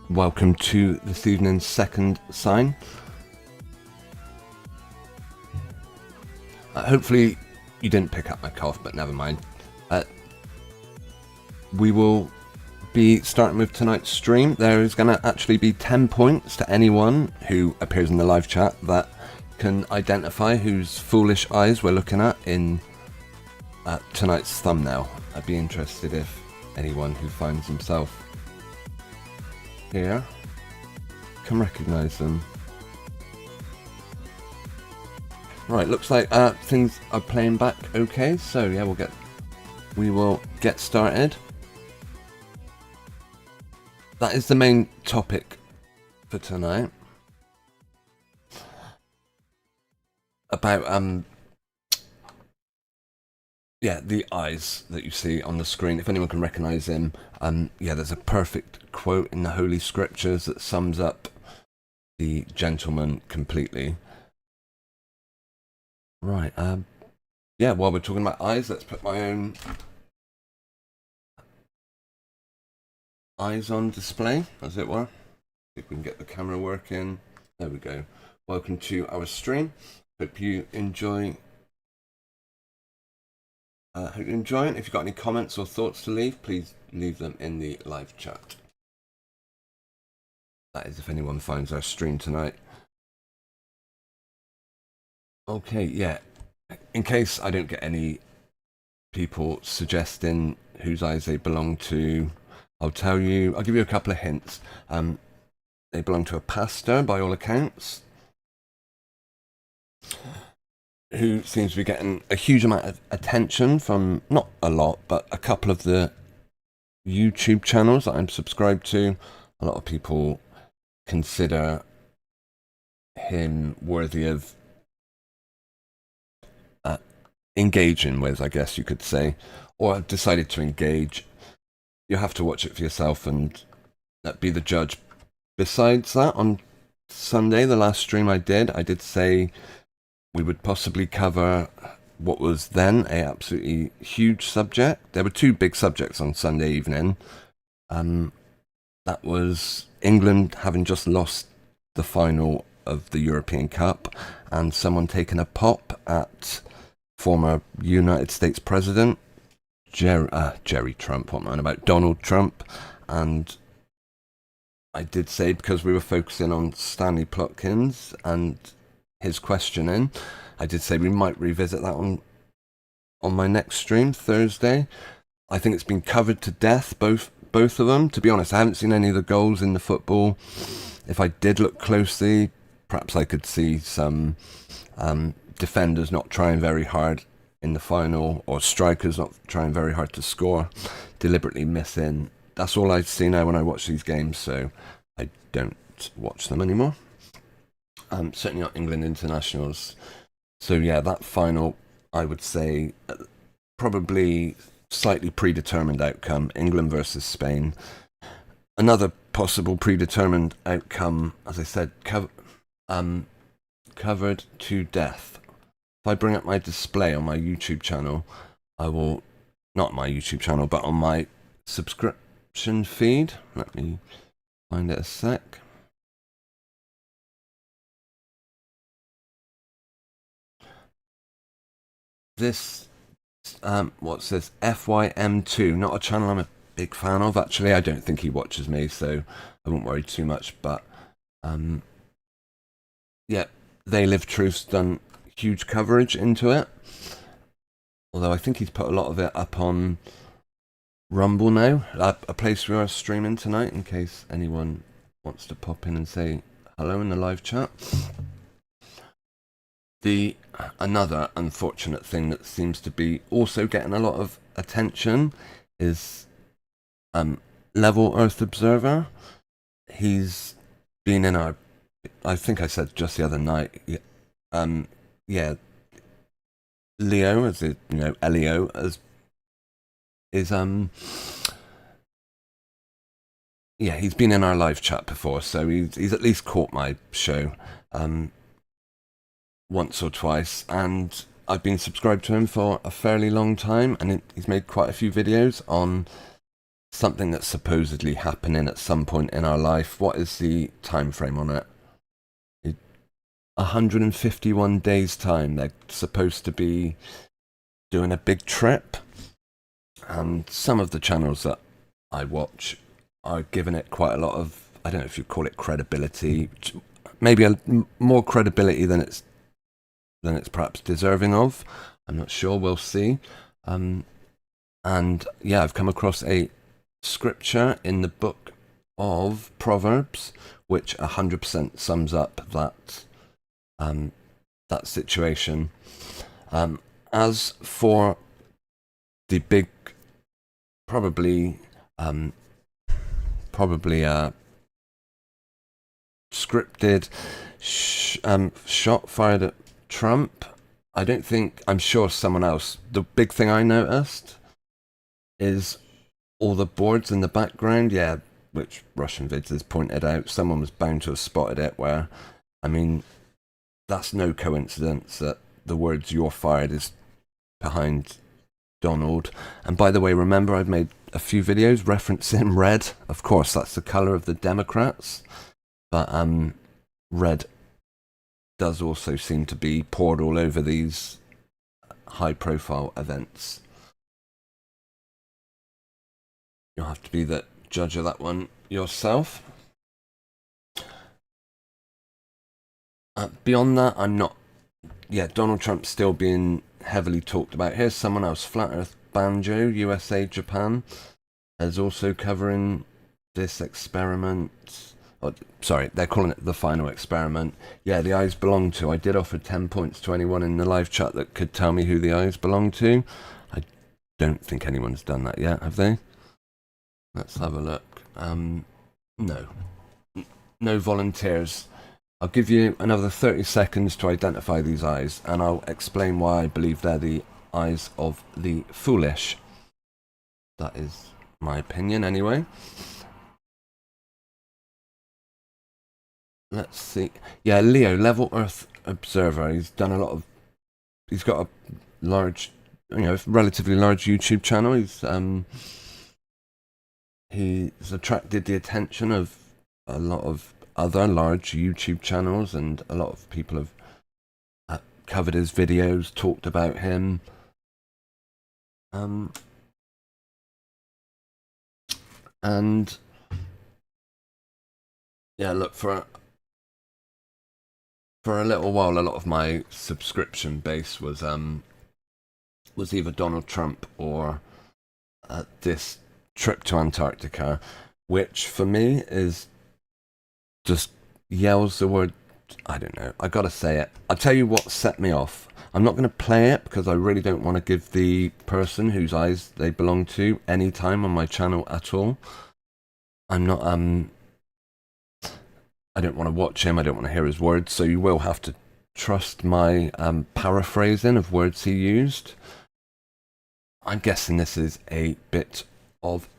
welcome to this evening's second sign. Hopefully you didn't pick up my cough, but never mind. We will be starting with tonight's stream. There is going to actually be 10 points to anyone who appears in the live chat that can identify whose foolish eyes we're looking at in tonight's thumbnail. I'd be interested if anyone who finds himself here can recognize them. Right, looks like things are playing back okay, so yeah, we will get started. That is the main topic for tonight. About the eyes that you see on the screen. If anyone can recognize him, there's a perfect quote in the Holy Scriptures that sums up the gentleman completely. Right, while we're talking about eyes, let's put my own eyes on display, as it were. See if we can get the camera working. There we go. Welcome to our stream. Hope you enjoy. Hope you're enjoying. If you've got any comments or thoughts to leave, please leave them in the live chat. That is if anyone finds our stream tonight. Okay, yeah. In case I don't get any people suggesting whose eyes they belong to, I'll give you a couple of hints. They belong to a pastor, by all accounts, who seems to be getting a huge amount of attention from, not a lot, but a couple of the YouTube channels that I'm subscribed to. A lot of people consider him worthy of engaging with, I guess you could say, or have decided to engage. You have to watch it for yourself and be the judge. Besides that, on Sunday, the last stream I did say we would possibly cover what was then a absolutely huge subject. There were two big subjects on Sunday evening. That was England having just lost the final of the European Cup, and someone taking a pop at former United States President Jerry Trump, what am I on about? Donald Trump. And I did say, because we were focusing on Stanley Plotkins and his questioning, I did say we might revisit that on my next stream, Thursday. I think it's been covered to death, both of them. To be honest, I haven't seen any of the goals in the football. If I did look closely, perhaps I could see some defenders not trying very hard in the final, or strikers not trying very hard to score, deliberately missing. That's all I see now when I watch these games, so I don't watch them anymore. Certainly not England internationals. So yeah, that final, I would say, probably slightly predetermined outcome, England versus Spain. Another possible predetermined outcome, as I said, covered to death. If I bring up my display on my YouTube channel, I will, not my YouTube channel, but on my subscription feed. Let me find it a sec. This, what's this? FYM2, not a channel I'm a big fan of, actually. I don't think he watches me, so I won't worry too much. But, They Live Truth's done huge coverage into it. Although I think he's put a lot of it up on Rumble now, a place we are streaming tonight, in case anyone wants to pop in and say hello in the live chat. Another unfortunate thing that seems to be also getting a lot of attention is Level Earth Observer. He's been in our, I think I said just the other night, Leo, as it, Elio, is he's been in our live chat before, so he's at least caught my show once or twice, and I've been subscribed to him for a fairly long time, and he's made quite a few videos on something that's supposedly happening at some point in our life. What is the time frame on it? 151 days time. They're supposed to be doing a big trip, and some of the channels that I watch are giving it quite a lot of, I don't know if you call it credibility, maybe more credibility than it's perhaps deserving of. I'm not sure. We'll see. And yeah, I've come across a scripture in the book of Proverbs, which 100% sums up that situation. As for the big, probably scripted shot fired at Trump, I'm sure someone else. The big thing I noticed is all the boards in the background, yeah, which Russian Vids has pointed out. Someone was bound to have spotted it, where, I mean, that's no coincidence that the words "you're fired" is behind Donald. And by the way, remember I've made a few videos referencing red. Of course, that's the color of the Democrats, but red does also seem to be poured all over these high-profile events. You'll have to be the judge of that one yourself. Beyond that, I'm not. Yeah, Donald Trump's still being heavily talked about. Here's someone else, Flat Earth Banjo, USA, Japan, is also covering this experiment. Oh, sorry, they're calling it the final experiment. Yeah, the eyes belong to. I did offer 10 points to anyone in the live chat that could tell me who the eyes belong to. I don't think anyone's done that yet, have they? Let's have a look. No. No volunteers. I'll give you another 30 seconds to identify these eyes, and I'll explain why I believe they're the eyes of the foolish. That is my opinion, anyway. Let's see. Yeah, Leo, Level Earth Observer. He's got a large, relatively large YouTube channel. He's attracted the attention of a lot of other large YouTube channels, and a lot of people have covered his videos, talked about him. And yeah, look, for a little while, a lot of my subscription base was either Donald Trump or this trip to Antarctica, which for me is just yells the word, I don't know, I gotta say it. I'll tell you what set me off. I'm not going to play it because I really don't want to give the person whose eyes they belong to any time on my channel at all. I'm not, I don't want to watch him, I don't want to hear his words, so you will have to trust my paraphrasing of words he used. I'm guessing this is a bit of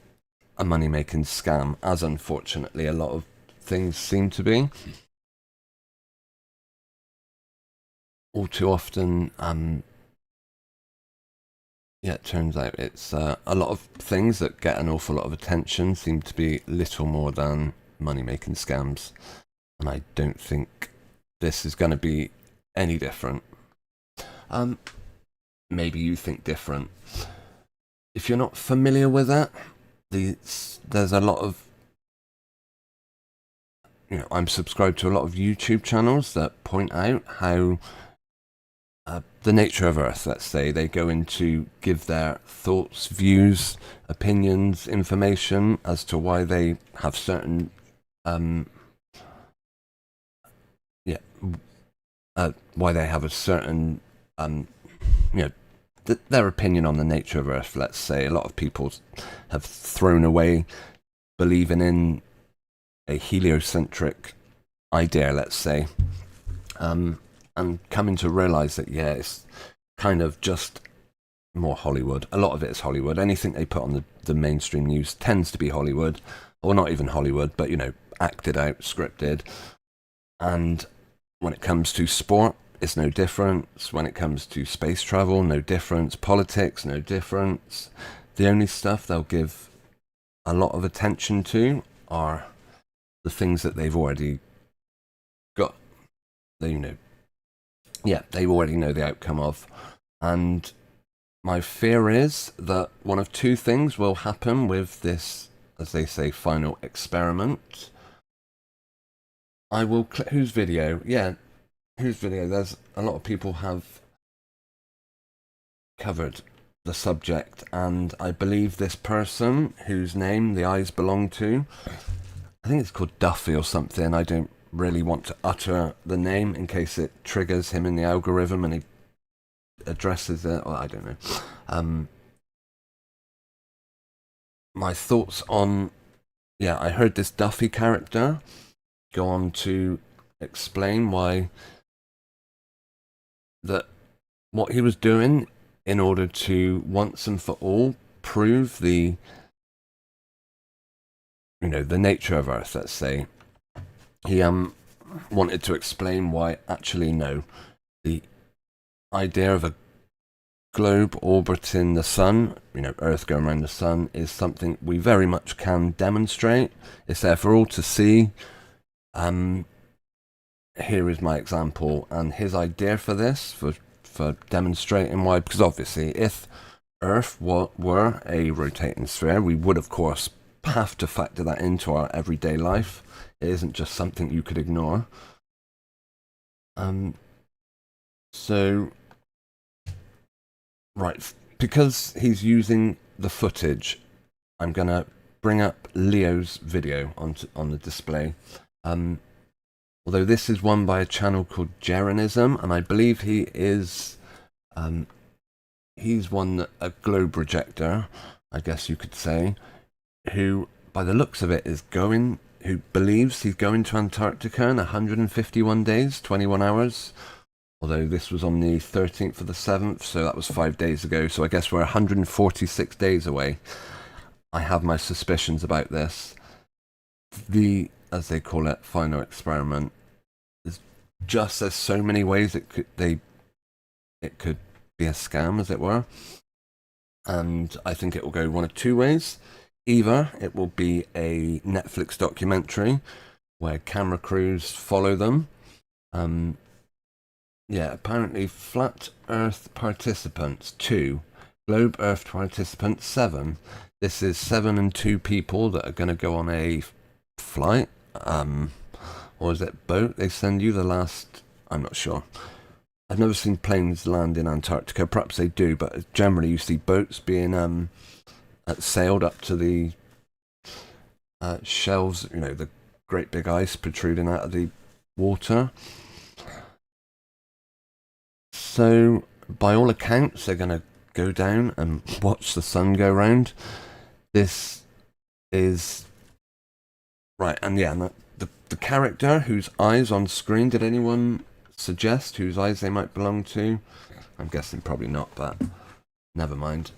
a money-making scam, as unfortunately a lot of things seem to be. All too often, yeah, it turns out it's a lot of things that get an awful lot of attention seem to be little more than money-making scams. And I don't think this is going to be any different. Maybe you think different. If you're not familiar with that, there's a lot of, I'm subscribed to a lot of YouTube channels that point out how the nature of Earth, let's say, they go into give their thoughts, views, opinions, information as to why they have certain, why they have a certain, their opinion on the nature of Earth, let's say. A lot of people have thrown away believing in a heliocentric idea, let's say, and coming to realize that, yeah, it's kind of just more Hollywood. A lot of it is Hollywood. Anything they put on the mainstream news tends to be Hollywood, or not even Hollywood, but, acted out, scripted. And when it comes to sport, it's no difference. When it comes to space travel, no difference. Politics, no difference. The only stuff they'll give a lot of attention to are the things that they've already got. They they already know the outcome of. And my fear is that one of two things will happen with this, as they say, final experiment. I will click whose video? Yeah, whose video? There's a lot of people have covered the subject, and I believe this person whose name the eyes belong to, I think it's called Duffy or something. I don't really want to utter the name in case it triggers him in the algorithm and he addresses it, or I don't know. My thoughts on, I heard this Duffy character go on to explain why that what he was doing in order to once and for all prove the the nature of Earth, let's say. He wanted to explain why actually no, the idea of a globe orbiting the sun, Earth going around the sun, is something we very much can demonstrate. It's there for all to see. Here is my example, and his idea for this, for demonstrating why, because obviously if Earth were a rotating sphere, we would of course have to factor that into our everyday life. It isn't just something you could ignore. So, right, because he's using the footage, I'm going to bring up Leo's video on the display. Although this is one by a channel called Jerenism, and I believe he is, he's a globe rejecter, I guess you could say, who, by the looks of it, who believes he's going to Antarctica in 151 days, 21 hours. Although this was on the 13th of the 7th, so that was 5 days ago. So I guess we're 146 days away. I have my suspicions about this. The, as they call it, final experiment is just, there's so many ways it could be a scam, as it were. And I think it will go one of two ways. Either it will be a Netflix documentary where camera crews follow them. Apparently Flat Earth Participants 2, Globe Earth Participants 7. This is 7 and 2 people that are going to go on a flight, or is it boat? They send you the last, I'm not sure. I've never seen planes land in Antarctica. Perhaps they do, but generally you see boats being sailed up to the shelves, the great big ice protruding out of the water. So, by all accounts, they're going to go down and watch the sun go round. This is right, and the character whose eyes on screen, did anyone suggest whose eyes they might belong to? I'm guessing probably not, but never mind.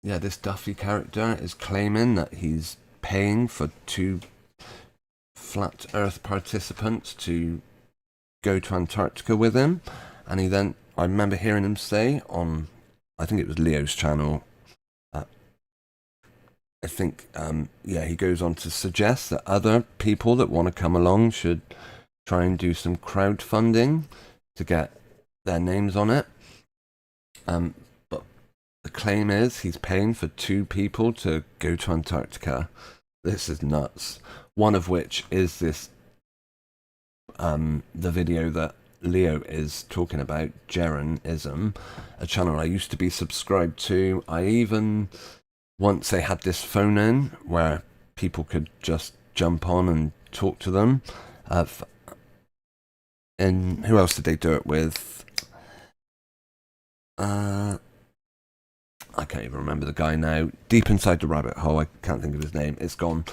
This Duffy character is claiming that he's paying for 2 Flat Earth participants to go to Antarctica with him, and I remember hearing him say on, I think it was Leo's channel, I think, he goes on to suggest that other people that want to come along should try and do some crowdfunding to get their names on it. But the claim is he's paying for 2 people to go to Antarctica. This is nuts. One of which is this, the video that Leo is talking about, Jerenism, a channel I used to be subscribed to. I even, once they had this phone in where people could just jump on and talk to them. And who else did they do it with? I can't even remember the guy now. Deep inside the rabbit hole, I can't think of his name. It's gone.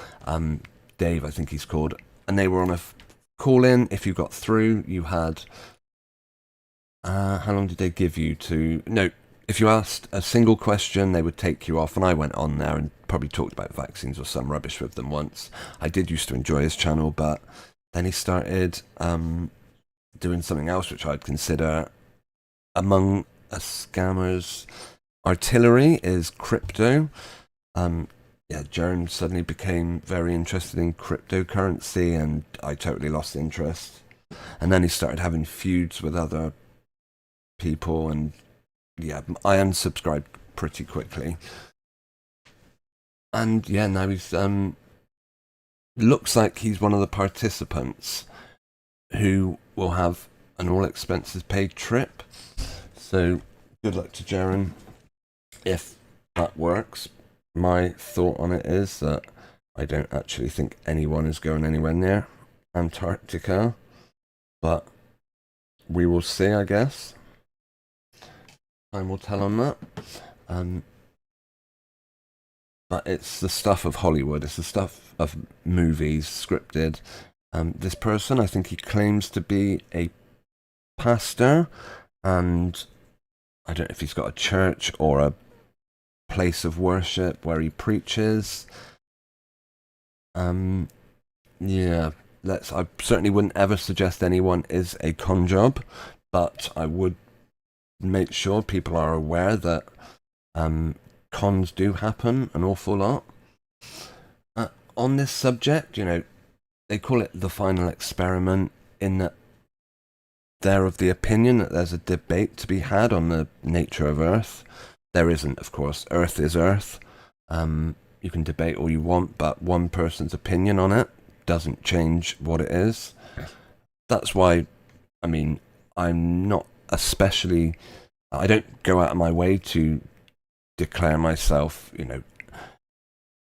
Dave, I think he's called. And they were on a call in. If you got through, you had, how long did they give you to, no, if you asked a single question, they would take you off, and I went on there and probably talked about vaccines or some rubbish with them once. I did used to enjoy his channel, but then he started doing something else which I'd consider among a scammer's artillery is crypto. Yeah, Jaren suddenly became very interested in cryptocurrency, and I totally lost interest. And then he started having feuds with other people, and yeah, I unsubscribed pretty quickly. And yeah, now he's looks like he's one of the participants who will have an all expenses paid trip. So good luck to Jaren if that works. My thought on it is that I don't actually think anyone is going anywhere near Antarctica, but we will see, I guess. Time will tell on that. Um, but it's the stuff of Hollywood. It's the stuff of movies, scripted. This person, I think he claims to be a pastor, and I don't know if he's got a church or a place of worship where he preaches. Yeah, I certainly wouldn't ever suggest anyone is a con job, but I would make sure people are aware that cons do happen an awful lot. On this subject, they call it the final experiment, in that they're of the opinion that there's a debate to be had on the nature of Earth. There isn't, of course. Earth is Earth. You can debate all you want, but one person's opinion on it doesn't change what it is. That's why, I mean, I'm not especially. I don't go out of my way to declare myself,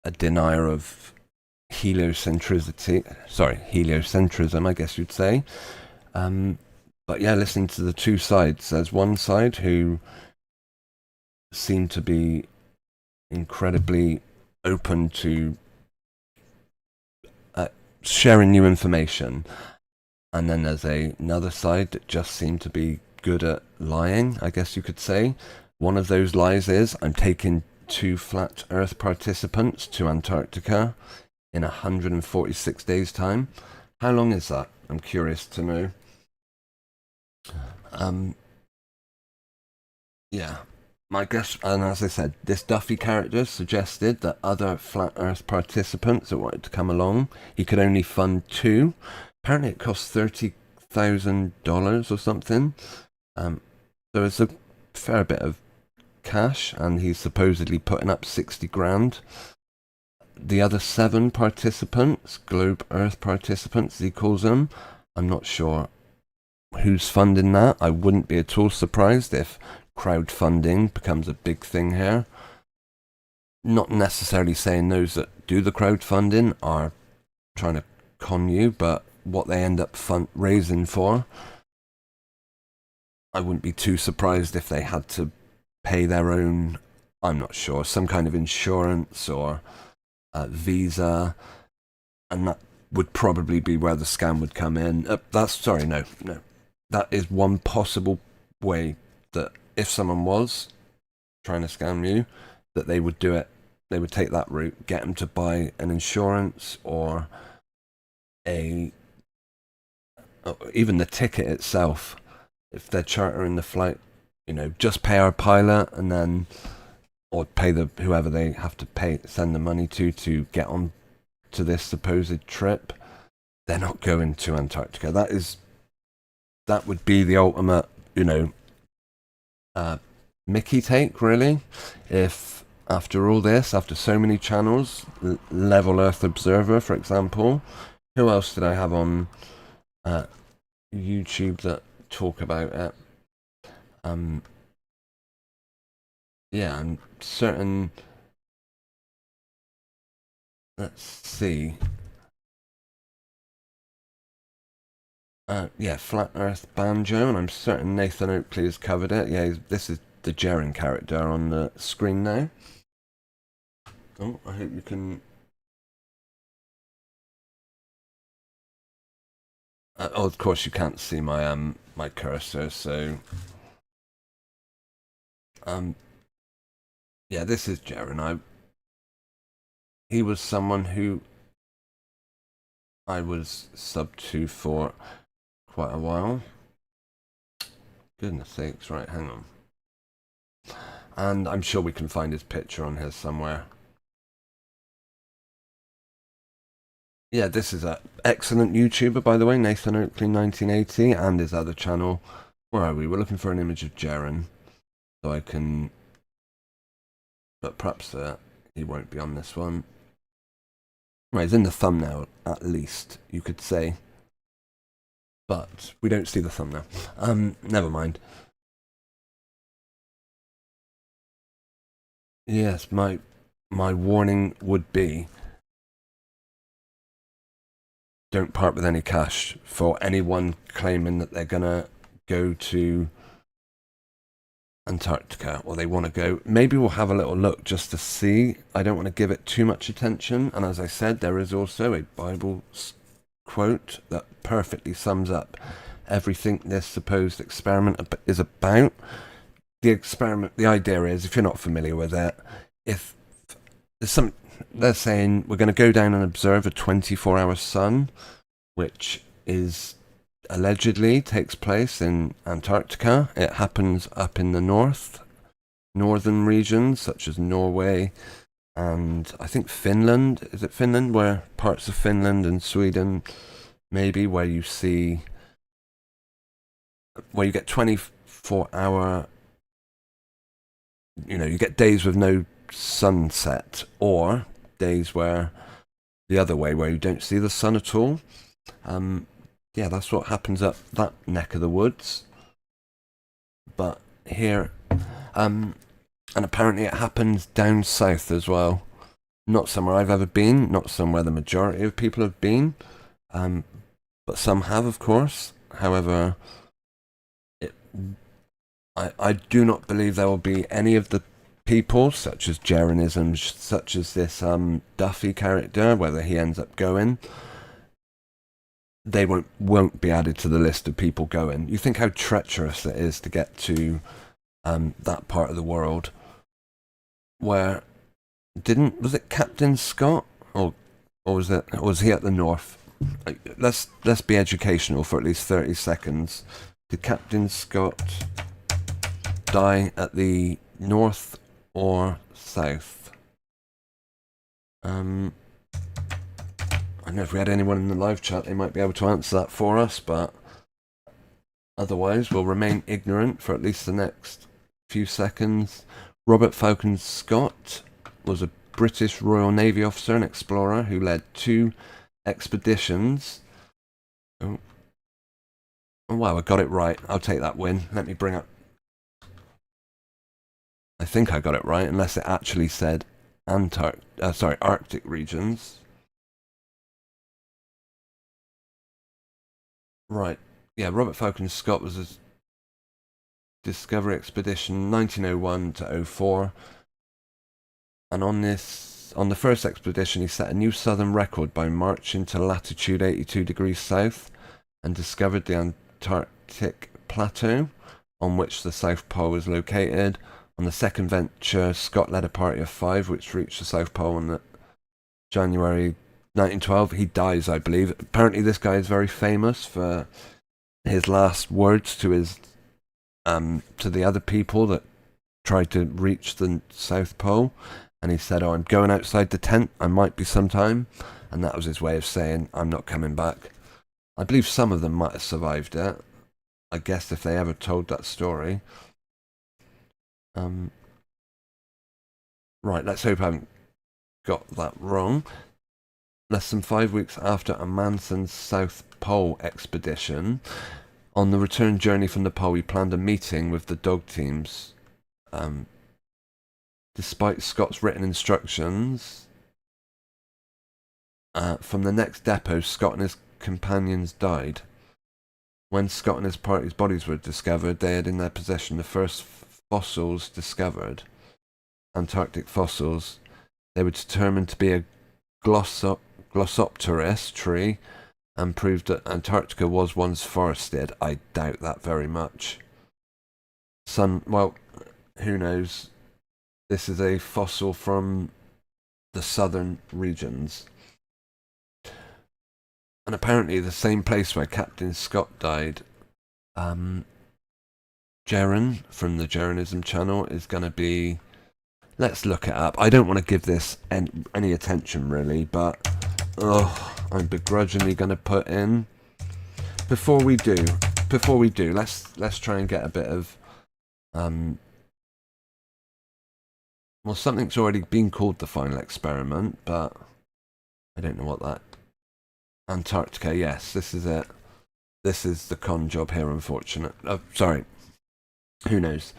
a denier of heliocentrism, I guess you'd say. But yeah, listening to the two sides, there's one side who seem to be incredibly open to sharing new information, and then there's another side that just seem to be good at lying, I guess you could say. One of those lies is, I'm taking 2 flat Earth participants to Antarctica in 146 days' time. How long is that? I'm curious to know. Yeah, my guess, and as I said, this Duffy character suggested that other flat Earth participants that wanted to come along, he could only fund 2. Apparently, it costs $30,000 or something. So it's a fair bit of cash, and he's supposedly putting up 60 grand. The other 7 participants, Globe Earth participants, as he calls them, I'm not sure who's funding that. I wouldn't be at all surprised if crowdfunding becomes a big thing here. Not necessarily saying those that do the crowdfunding are trying to con you, but what they end up raising for, I wouldn't be too surprised if they had to pay their own, I'm not sure, some kind of insurance or visa, and that would probably be where the scam would come in. No. That is one possible way that if someone was trying to scam you, that they would do it. They would take that route, get them to buy an insurance or even the ticket itself. If they're chartering the flight, just pay our pilot, and then, or pay whoever they have to send the money to get on to this supposed trip. They're not going to Antarctica. That would be the ultimate, Mickey take, really. If after all this, after so many channels, Level Earth Observer, for example, who else did I have on YouTube that talk about it? Yeah, I'm certain. Let's see. Yeah, Flat Earth Banjo, and I'm certain Nathan Oakley has covered it. Yeah, this is the Jaren character on the screen now. Oh, I hope you can. Of course you can't see my my cursor, so yeah, this is Jaren. He was someone who I was sub to for quite a while. Goodness sakes, right, hang on. And I'm sure we can find his picture on here somewhere. Yeah, this is an excellent YouTuber, by the way, Nathan Oakley 1980, and his other channel. Where are we? We're looking for an image of Jaren, so I can... But perhaps he won't be on this one. Right, he's in the thumbnail, at least, you could say. But we don't see the thumbnail. Never mind. Yes, my warning would be, don't part with any cash for anyone claiming that they're gonna go to Antarctica, or they want to go. Maybe we'll have a little look just to see. I don't want to give it too much attention, and as I said, there is also a Bible quote that perfectly sums up everything this supposed experiment is about. The experiment, the idea is, if you're not familiar with it, if there's some, they're saying we're going to go down and observe a 24-hour sun, which is allegedly takes place in Antarctica. It happens up in the northern regions, such as Norway and I think Finland. Is it Finland? Where parts of Finland and Sweden, maybe, where you get 24-hour, you get days with no sunset, or days where the other way, where you don't see the sun at all. Yeah, that's what happens up that neck of the woods. But here, and apparently it happens down south as well. Not somewhere I've ever been, not somewhere the majority of people have been, but some have, of course. However, I do not believe there will be any of the people, such as Jeranism, such as this Duffy character, whether he ends up going, they won't be added to the list of people going. You think how treacherous it is to get to that part of the world, where was it Captain Scott, or was he at the north? Let's be educational for at least 30 seconds. Did Captain Scott die at the north or south? I know if we had anyone in the live chat, they might be able to answer that for us, but otherwise we'll remain ignorant for at least the next few seconds. Robert Falcon Scott was a British Royal Navy officer and explorer who led 2 expeditions. Oh wow, I got it right. I'll take that win. Let me bring up... I think I got it right, unless it actually said Arctic regions. Right, yeah, Robert Falcon Scott was a Discovery Expedition 1901 to 04, and on the first expedition he set a new southern record by marching to latitude 82 degrees south and discovered the Antarctic plateau on which the South Pole is located. On the second venture, Scott led a party of 5 which reached the South Pole in January 1912. He dies, I believe. Apparently this guy is very famous for his last words to his to the other people that tried to reach the South Pole, and he said, I'm going outside the tent, I might be sometime, and that was his way of saying, I'm not coming back. I believe some of them might have survived it, I guess, if they ever told that story. Right, let's hope I haven't got that wrong. Less than 5 weeks after Amundsen's South Pole expedition, on the return journey from the pole, he planned a meeting with the dog teams. Despite Scott's written instructions, from the next depot, Scott and his companions died. When Scott and his party's bodies were discovered, they had in their possession the first fossils discovered, Antarctic fossils. They were determined to be a Glossopteris tree, and proved that Antarctica was once forested. I doubt that very much. Well, who knows? This is a fossil from the southern regions. And apparently the same place where Captain Scott died, Jaren from the Jeranism channel is going to be... Let's look it up. I don't want to give this any attention, really, but... I'm begrudgingly going to put in. Before we do, let's try and get a bit of well, something's already been called the final experiment, but I don't know what that. Antarctica, yes, this is it. This is the con job here, unfortunate. Sorry. Who knows?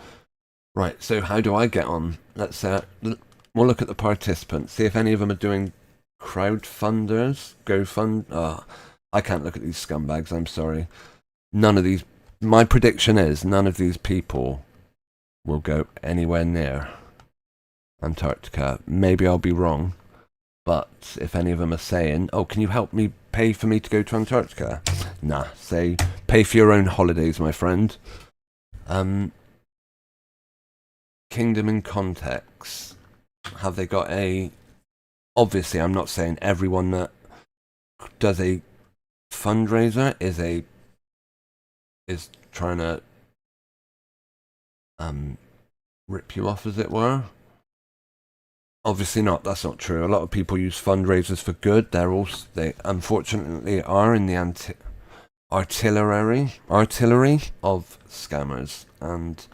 Right, so how do I get on? Let's say we'll look at the participants, see if any of them are doing crowdfunders, GoFund. Oh, I can't look at these scumbags, I'm sorry. None of these, my prediction is none of these people will go anywhere near Antarctica. Maybe I'll be wrong, but if any of them are saying, oh, can you help me pay for me to go to Antarctica? Nah, say, pay for your own holidays, my friend. Kingdom in context. Have they got a... Obviously, I'm not saying everyone that does a fundraiser is trying to rip you off, as it were. Obviously not. That's not true. A lot of people use fundraisers for good. They unfortunately are in the artillery of scammers, and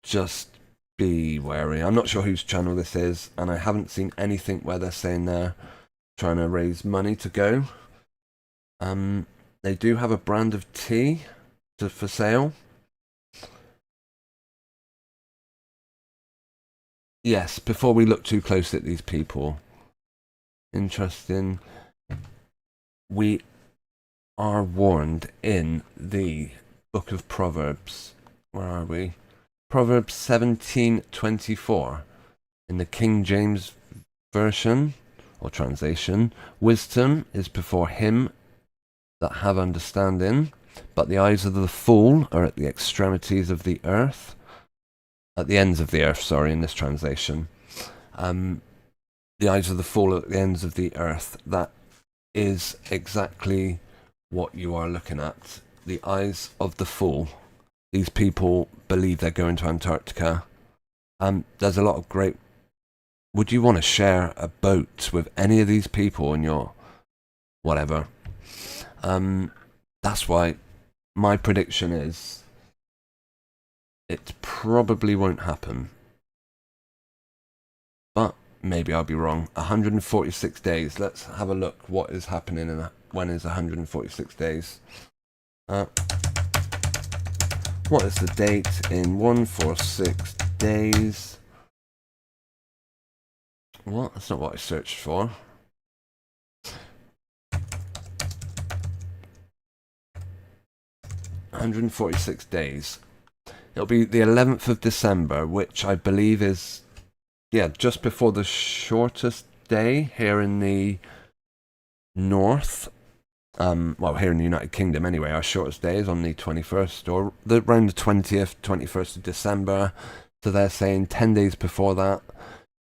just be wary. I'm not sure whose channel this is, and I haven't seen anything where they're saying they're trying to raise money to go. They do have a brand of tea for sale. Yes, before we look too close at these people. Interesting. We are warned in the book of Proverbs. Where are we? Proverbs 17:24. In the King James version, or translation, wisdom is before him that have understanding, but the eyes of the fool are at the extremities of the earth. At the ends of the earth, sorry, in this translation. The eyes of the fool are at the ends of the earth. That is exactly what you are looking at. The eyes of the fool. These people believe they're going to Antarctica. There's a lot of great... Would you want to share a boat with any of these people in your... whatever? That's why my prediction is it probably won't happen. But maybe I'll be wrong. 146 days. Let's have a look what is happening in when is 146 days. What is the date in 146 days? What? That's not what I searched for. $146 days. It'll be the 11th of December, which I believe is, yeah, just before the shortest day here in the north. Well, here in the United Kingdom anyway, our shortest day is on the 21st, or around the 20th, 21st of December. So they're saying 10 days before that,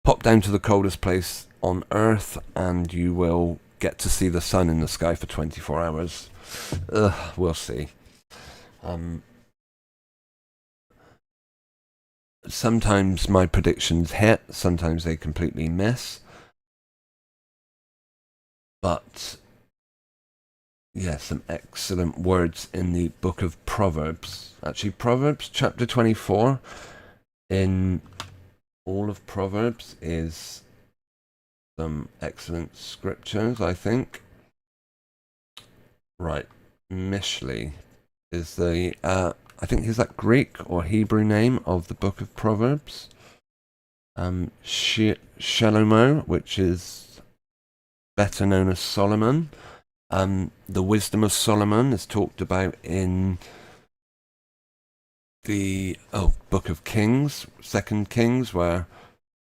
pop down to the coldest place on Earth, and you will get to see the sun in the sky for 24 hours. We'll see. Sometimes my predictions hit, sometimes they completely miss. But yeah, some excellent words in the book of Proverbs. Actually, Proverbs chapter 24 in all of Proverbs is some excellent scriptures, I think. Right, Mishli is the, I think is that Greek or Hebrew name of the book of Proverbs. Shalomo, which is better known as Solomon. The wisdom of Solomon is talked about in the book of Kings, 2 Kings, where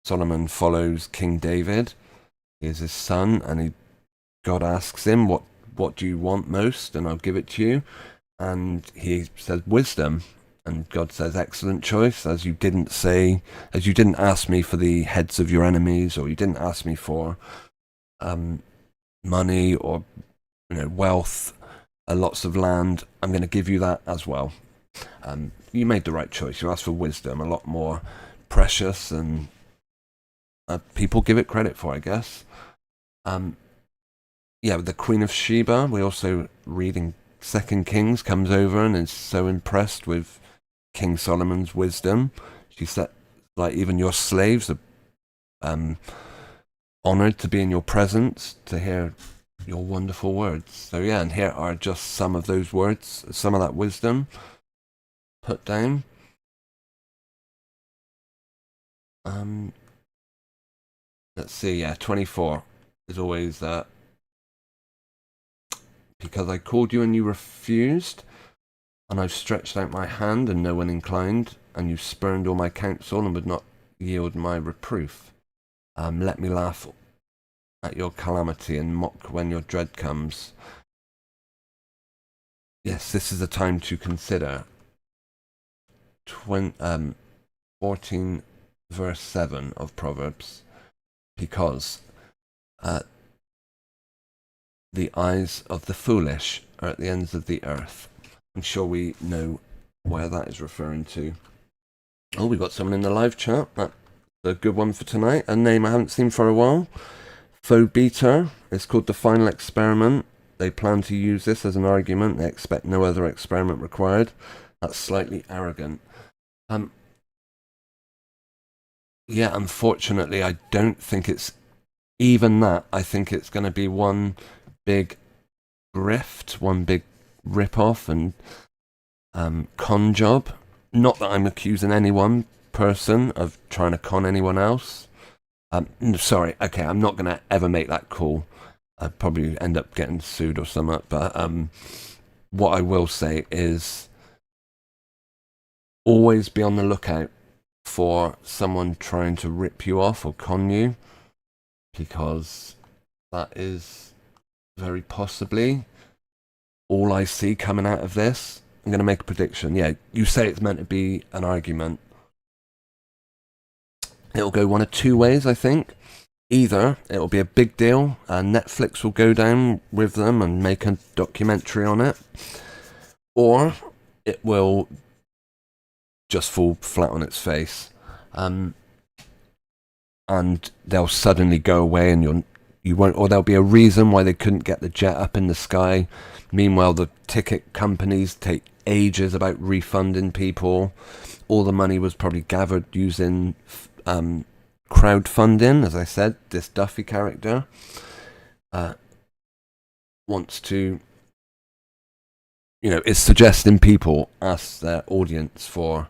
Solomon follows King David. He is his son, and God asks him, what do you want most, and I'll give it to you. And he says wisdom, and God says, excellent choice, as you didn't ask me for the heads of your enemies, or you didn't ask me for money or wealth, lots of land. I'm going to give you that as well. You made the right choice. You asked for wisdom, a lot more precious, and people give it credit for, I guess. yeah, the Queen of Sheba. We're also reading Second Kings, comes over and is so impressed with King Solomon's wisdom. She said, like, even your slaves are honored to be in your presence, to hear your wonderful words. So yeah, and here are just some of those words, some of that wisdom put down. Let's see, yeah, 24 is always because I called you and you refused, and I've stretched out my hand and no one inclined, and you spurned all my counsel and would not yield my reproof. Let me laugh at your calamity and mock when your dread comes. Yes, this is a time to consider. 14 verse 7 of Proverbs, because the eyes of the foolish are at the ends of the earth. I'm sure we know where that is referring to. Oh, we got someone in the live chat. That's a good one for tonight. A name I haven't seen for a while. Phobeta. It's called The Final Experiment. They plan to use this as an argument. They expect no other experiment required. That's slightly arrogant. Yeah, unfortunately, I don't think it's even that. I think it's going to be one big grift, one big rip-off and con job. Not that I'm accusing any one person of trying to con anyone else. Sorry, okay, I'm not going to ever make that call. I'd probably end up getting sued or something. But what I will say is always be on the lookout for someone trying to rip you off or con you, because that is very possibly all I see coming out of this. I'm going to make a prediction. Yeah, you say it's meant to be an argument. It'll go one of two ways, I think. Either it'll be a big deal and Netflix will go down with them and make a documentary on it, or it will just fall flat on its face, and they'll suddenly go away, and you won't, or there'll be a reason why they couldn't get the jet up in the sky. Meanwhile, the ticket companies take ages about refunding people. All the money was probably gathered using crowdfunding. As I said, this Duffy character wants to, is suggesting people ask their audience for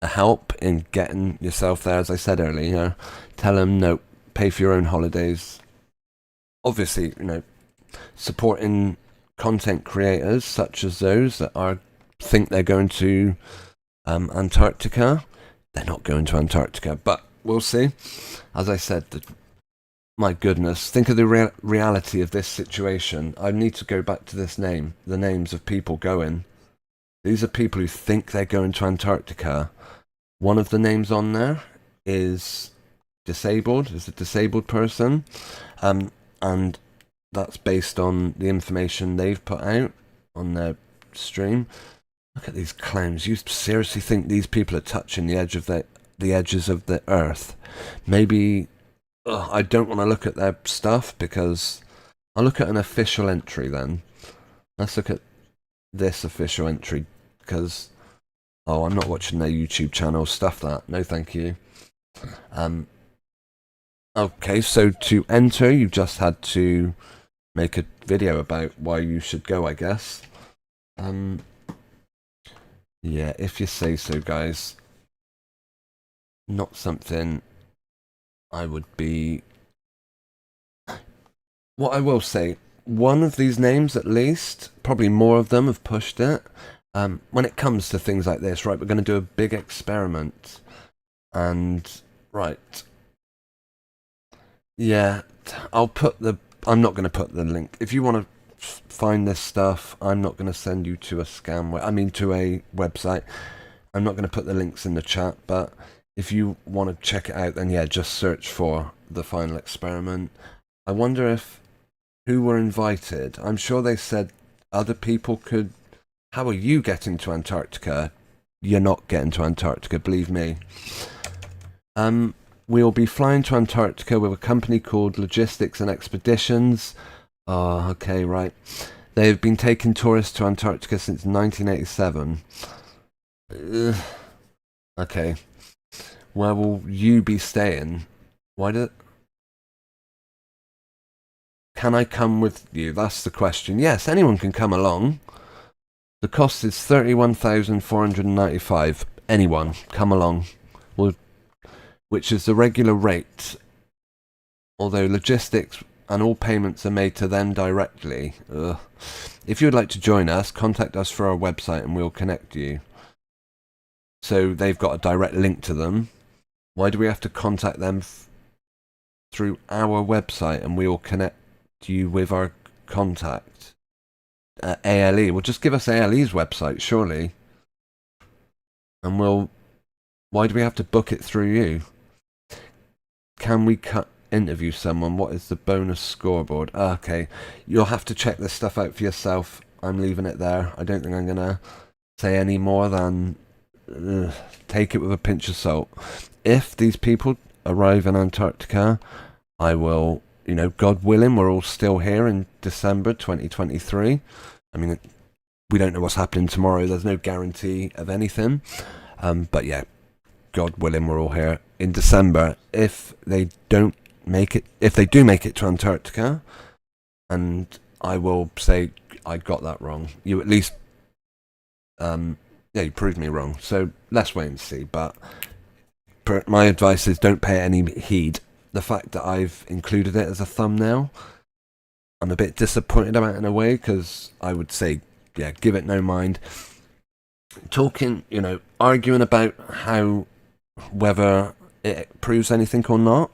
a help in getting yourself there. As I said earlier, tell them, no, pay for your own holidays. Obviously, supporting content creators such as those that think they're going to Antarctica. They're not going to Antarctica, but we'll see. As I said, my goodness, think of the reality of this situation. I need to go back to the names of people going. These are people who think they're going to Antarctica. One of the names on there is disabled, is a disabled person, and that's based on the information they've put out on their stream. Look at these clowns. You seriously think these people are touching the edges of the earth? Maybe I don't want to look at their stuff, because I'll look at an official entry then. Let's look at this official entry, because I'm not watching their YouTube channel. Stuff that. No, thank you. Okay, so to enter, you just had to make a video about why you should go, I guess. Yeah, if you say so, guys. Not something I would be... What I will say, one of these names at least, probably more of them have pushed it. When it comes to things like this, right, we're going to do a big experiment. And, right. Yeah, I'm not going to put the link. If you want to find this stuff, I'm not going to send you to a to a website. I'm not going to put the links in the chat, but if you want to check it out, then yeah, just search for The Final Experiment. I wonder who were invited. I'm sure they said other people could. How are you getting to Antarctica? You're not getting to Antarctica, believe me. We'll be flying to Antarctica with a company called Logistics and Expeditions. Oh, okay, right. They've been taking tourists to Antarctica since 1987. Ugh. Okay. Where will you be staying? Why do... Can I come with you? That's the question. Yes, anyone can come along. The cost is 31,495. Anyone, come along. Well, which is the regular rate, although logistics and all payments are made to them directly. Ugh. If you would like to join us, contact us through our website and we'll connect you. So they've got a direct link to them. Why do we have to contact them through our website and we'll connect you with our contact? ALE. Well, just give us ALE's website, surely. And we'll... Why do we have to book it through you? Can we interview someone? What is the bonus scoreboard? Okay, you'll have to check this stuff out for yourself. I'm leaving it there. I don't think I'm going to say any more than take it with a pinch of salt. If these people arrive in Antarctica, I will, God willing, we're all still here in December 2023. I mean, we don't know what's happening tomorrow. There's no guarantee of anything. But yeah, God willing, we're all here in December. If they do make it to Antarctica, and I will say I got that wrong. You at least, you proved me wrong. So let's wait and see. But my advice is don't pay any heed. The fact that I've included it as a thumbnail, I'm a bit disappointed about it in a way, because I would say, yeah, give it no mind. Talking, arguing about whether it proves anything or not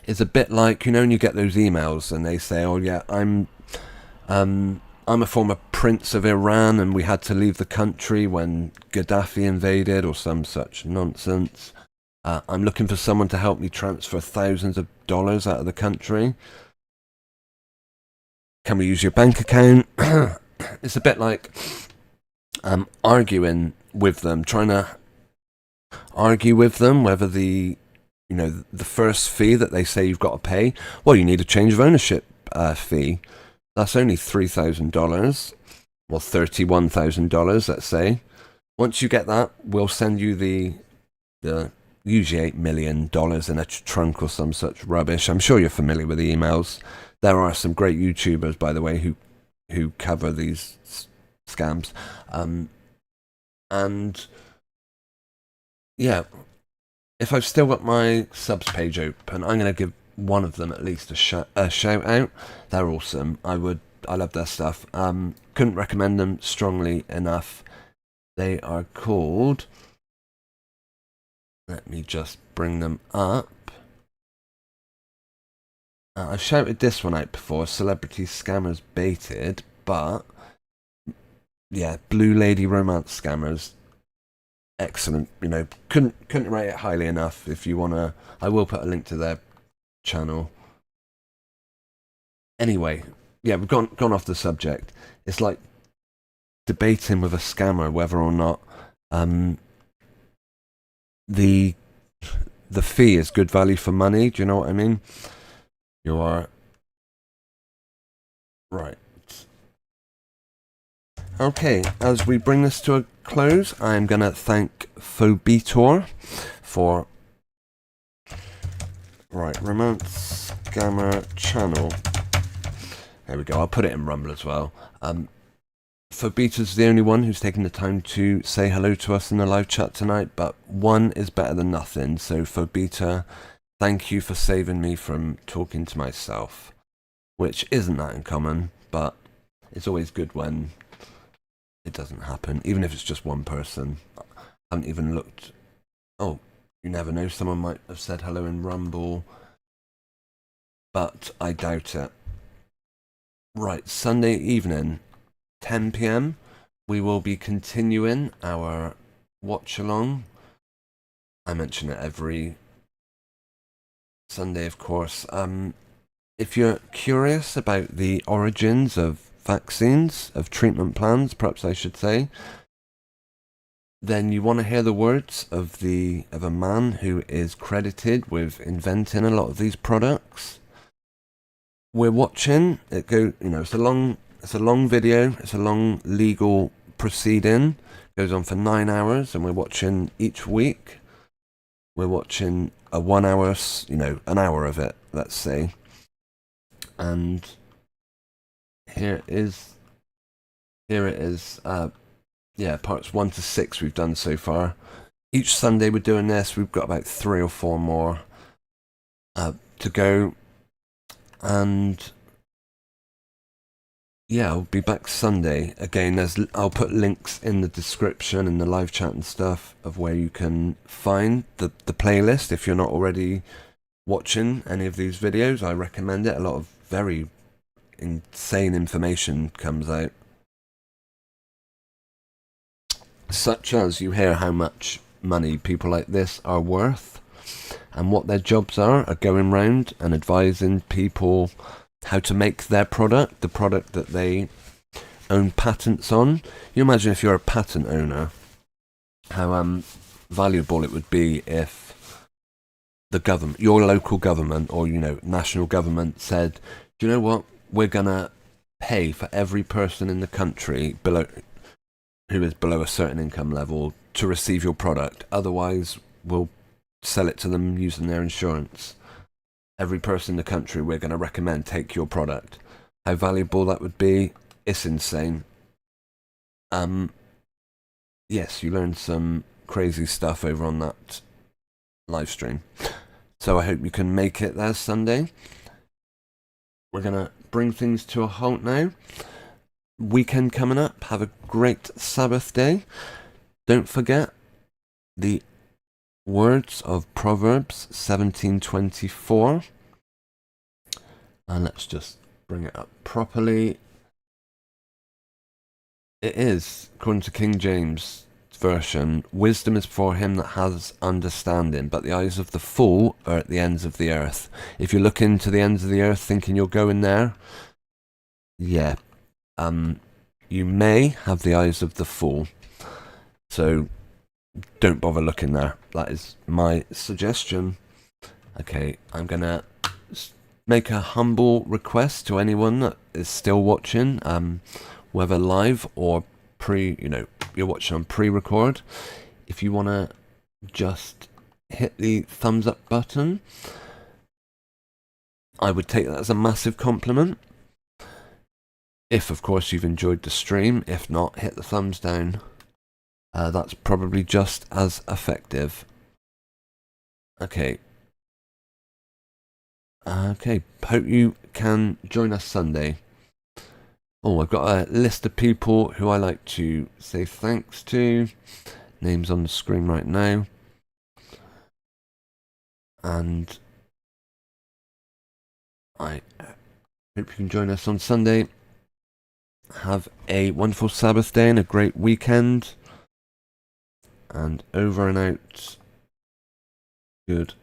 is a bit like, when you get those emails and they say, oh yeah, I'm a former prince of Iran and we had to leave the country when Gaddafi invaded, or some such nonsense. I'm looking for someone to help me transfer thousands of dollars out of the country. Can we use your bank account? It's a bit like arguing with them, trying to argue with them whether the first fee that they say you've got to pay, well, you need a change of ownership fee. That's only $3,000, well, $31,000, let's say. Once you get that, we'll send you the usually $8 million in a trunk or some such rubbish. I'm sure you're familiar with the emails. There are some great YouTubers, by the way, who cover these scams. And yeah, if I've still got my subs page open, I'm going to give one of them at least a shout out. They're awesome. I love their stuff. Couldn't recommend them strongly enough. They are called... Let me just bring them up. I've shouted this one out before, Celebrity Scammers Baited, but yeah, Blue Lady Romance Scammers, excellent. Couldn't rate it highly enough. If you wanna, I will put a link to their channel. Anyway, yeah, we've gone off the subject. It's like debating with a scammer whether or not the fee is good value for money. Do you know what I mean? You are right. Okay, as we bring this to a close, I'm going to thank Phobetor for... Right, Romance Scammer Channel. There we go, I'll put it in Rumble as well. Phobetor's the only one who's taken the time to say hello to us in the live chat tonight, but one is better than nothing. So Phobetor, thank you for saving me from talking to myself, which isn't that uncommon, but it's always good when it doesn't happen, even if it's just one person. I haven't even looked. Oh, you never know, someone might have said hello in Rumble, but I doubt it. Right, Sunday evening, 10 p.m, we will be continuing our watch along. I mention it every Sunday, of course. If you're curious about the origins of vaccines, of treatment plans, perhaps I should say, then you want to hear the words of a man who is credited with inventing a lot of these products. we're watching it go. You know, it's a long video. It's a long legal proceeding. It goes on for 9 hours, and we're watching each week. We're watching a 1 hour, an hour of it, let's say. And here it is. Parts 1 to 6 we've done so far. Each Sunday we're doing this. We've got about 3 or 4 more to go. And yeah, I'll be back Sunday. Again, I'll put links in the description and the live chat and stuff of where you can find the playlist. If you're not already watching any of these videos, I recommend it. A lot of very insane information comes out. Such as you hear how much money people like this are worth and what their jobs are going round and advising people how to make their product, the product that they own patents on. You imagine if you're a patent owner, how valuable it would be if the government, your local government or, national government said, do you know what, we're going to pay for every person in the country who is below a certain income level to receive your product. Otherwise, we'll sell it to them using their insurance. Every person in the country we're going to recommend take your product. How valuable that would be, it's insane. Yes, you learned some crazy stuff over on that live stream. So I hope you can make it there Sunday. We're going to bring things to a halt now. Weekend coming up. Have a great Sabbath day. Don't forget the words of Proverbs 17:24. And let's just bring it up properly. It is, according to King James Version, wisdom is for him that has understanding, but the eyes of the fool are at the ends of the earth. If you look into the ends of the earth thinking you're going there, yeah, you may have the eyes of the fool. So don't bother looking there. That is my suggestion. Okay, I'm gonna make a humble request to anyone that is still watching, whether live or you're watching on pre-record. If you want to just hit the thumbs up button, I would take that as a massive compliment. If, of course, you've enjoyed the stream. If not, hit the thumbs down. That's probably just as effective. Okay. Hope you can join us Sunday. Oh, I've got a list of people who I like to say thanks to. Names on the screen right now. And I hope you can join us on Sunday. Have a wonderful Sabbath day and a great weekend. And over and out. Good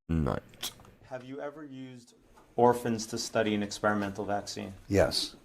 night. Have you ever used orphans to study an experimental vaccine? Yes.